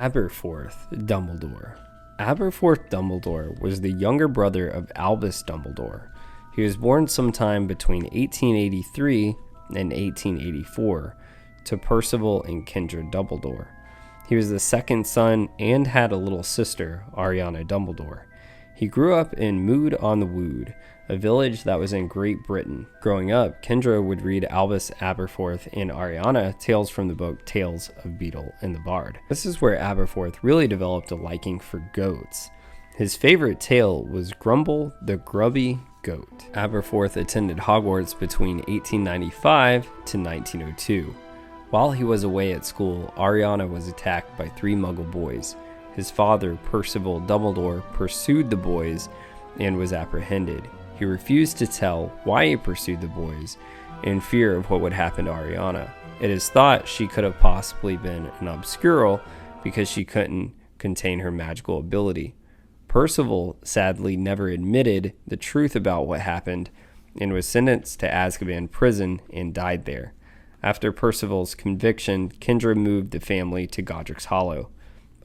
Aberforth Dumbledore. Aberforth Dumbledore was the younger brother of Albus Dumbledore. He was born sometime between 1883 and 1884 to Percival and Kendra Dumbledore. He was the second son and had a little sister, Ariana Dumbledore. He grew up in Mood-on-the-Wood, a village that was in Great Britain. Growing up, Kendra would read Albus Aberforth and Ariana tales from the book Tales of Beetle and the Bard. This is where Aberforth really developed a liking for goats. His favorite tale was Grumble the Grubby Goat. Aberforth attended Hogwarts between 1895 to 1902. While he was away at school, Ariana was attacked by 3 Muggle boys. His father, Percival Dumbledore, pursued the boys and was apprehended. He refused to tell why he pursued the boys in fear of what would happen to Ariana. It is thought she could have possibly been an Obscurl because she couldn't contain her magical ability. Percival sadly never admitted the truth about what happened and was sentenced to Azkaban prison and died there. After Percival's conviction, Kendra moved the family to Godric's Hollow.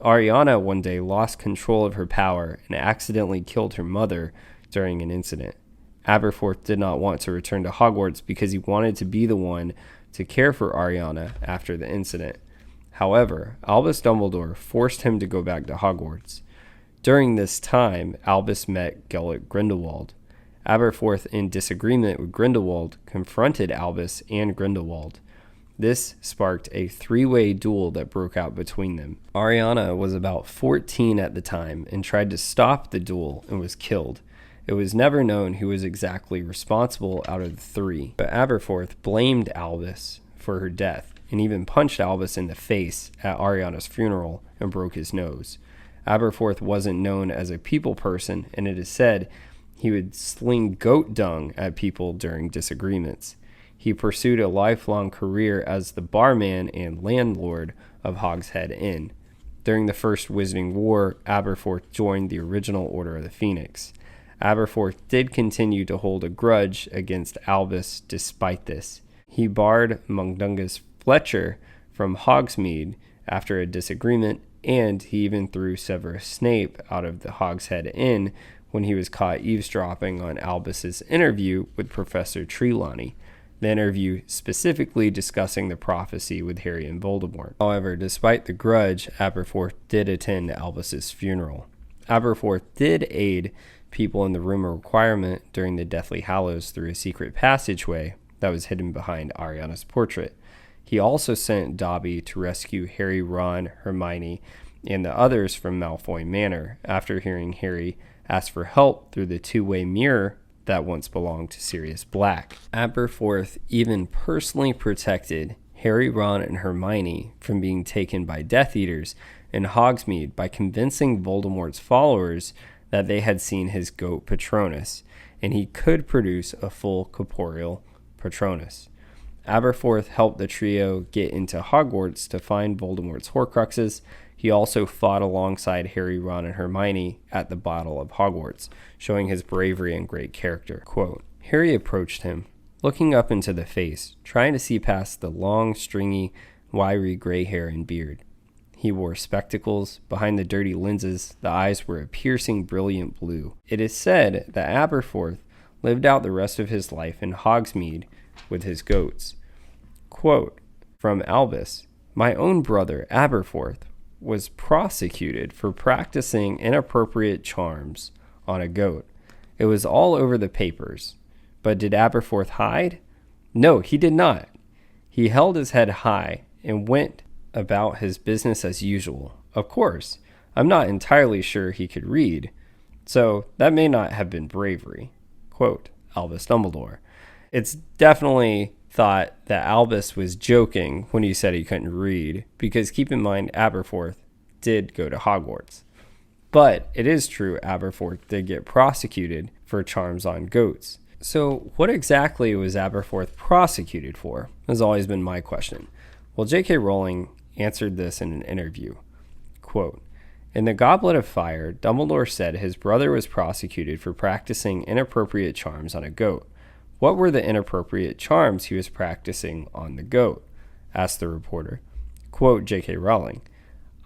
Ariana one day lost control of her power and accidentally killed her mother during an incident. Aberforth did not want to return to Hogwarts because he wanted to be the one to care for Ariana after the incident. However, Albus Dumbledore forced him to go back to Hogwarts. During this time, Albus met Gellert Grindelwald. Aberforth, in disagreement with Grindelwald, confronted Albus and Grindelwald. This sparked a 3-way duel that broke out between them. Ariana was about 14 at the time and tried to stop the duel and was killed. It was never known who was exactly responsible out of the 3, but Aberforth blamed Albus for her death and even punched Albus in the face at Ariana's funeral and broke his nose. Aberforth wasn't known as a people person, and it is said he would sling goat dung at people during disagreements. He pursued a lifelong career as the barman and landlord of Hogshead Inn. During the First Wizarding War, Aberforth joined the original Order of the Phoenix. Aberforth did continue to hold a grudge against Albus despite this. He barred Mundungus Fletcher from Hogsmeade after a disagreement, and he even threw Severus Snape out of the Hogshead Inn when he was caught eavesdropping on Albus's interview with Professor Trelawney, the interview specifically discussing the prophecy with Harry and Voldemort. However, despite the grudge, Aberforth did attend Albus's funeral. Aberforth did aid people in the Room of Requirement during the Deathly Hallows through a secret passageway that was hidden behind Ariana's portrait. He also sent Dobby to rescue Harry, Ron, Hermione, and the others from Malfoy Manor after hearing Harry ask for help through the 2-way mirror that once belonged to Sirius Black. Aberforth even personally protected Harry, Ron, and Hermione from being taken by Death Eaters in Hogsmeade by convincing Voldemort's followers that they had seen his goat Patronus, and he could produce a full corporeal Patronus. Aberforth helped the trio get into Hogwarts to find Voldemort's Horcruxes. He also fought alongside Harry, Ron, and Hermione at the Battle of Hogwarts, showing his bravery and great character. Quote, Harry approached him, looking up into the face, trying to see past the long, stringy, wiry gray hair and beard. He wore spectacles. Behind the dirty lenses, the eyes were a piercing, brilliant blue. It is said that Aberforth lived out the rest of his life in Hogsmeade with his goats. Quote, from Albus, my own brother, Aberforth, was prosecuted for practicing inappropriate charms on a goat. It was all over the papers. But did Aberforth hide? No, he did not. He held his head high and went about his business as usual. Of course, I'm not entirely sure he could read, so that may not have been bravery. Quote, Albus Dumbledore. It's definitely thought that Albus was joking when he said he couldn't read, because keep in mind, Aberforth did go to Hogwarts. But it is true Aberforth did get prosecuted for charms on goats. So what exactly was Aberforth prosecuted for? Has always been my question. Well, J.K. Rowling answered this in an interview. Quote, in The Goblet of Fire, Dumbledore said his brother was prosecuted for practicing inappropriate charms on a goat. What were the inappropriate charms he was practicing on the goat? Asked the reporter. Quote J.K. Rowling,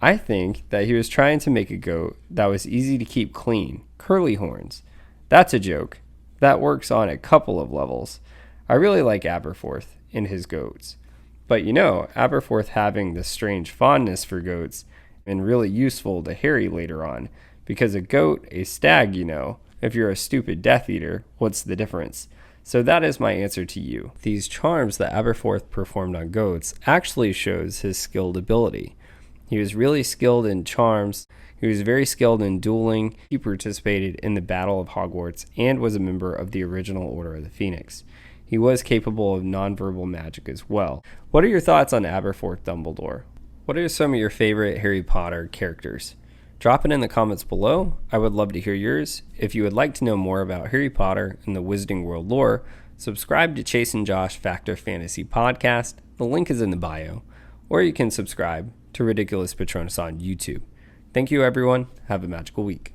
I think that he was trying to make a goat that was easy to keep clean, curly horns. That's a joke. That works on a couple of levels. I really like Aberforth and his goats. But Aberforth having this strange fondness for goats and really useful to Harry later on, because a goat, a stag, if you're a stupid Death Eater, what's the difference? So that is my answer to you. These charms that Aberforth performed on goats actually shows his skilled ability. He was really skilled in charms. He was very skilled in dueling. He participated in the Battle of Hogwarts and was a member of the original Order of the Phoenix. He was capable of nonverbal magic as well. What are your thoughts on Aberforth Dumbledore? What are some of your favorite Harry Potter characters? Drop it in the comments below. I would love to hear yours. If you would like to know more about Harry Potter and the Wizarding World lore, subscribe to Chase and Josh Factor Fantasy Podcast. The link is in the bio. Or you can subscribe to Ridiculous Patronus on YouTube. Thank you, everyone. Have a magical week.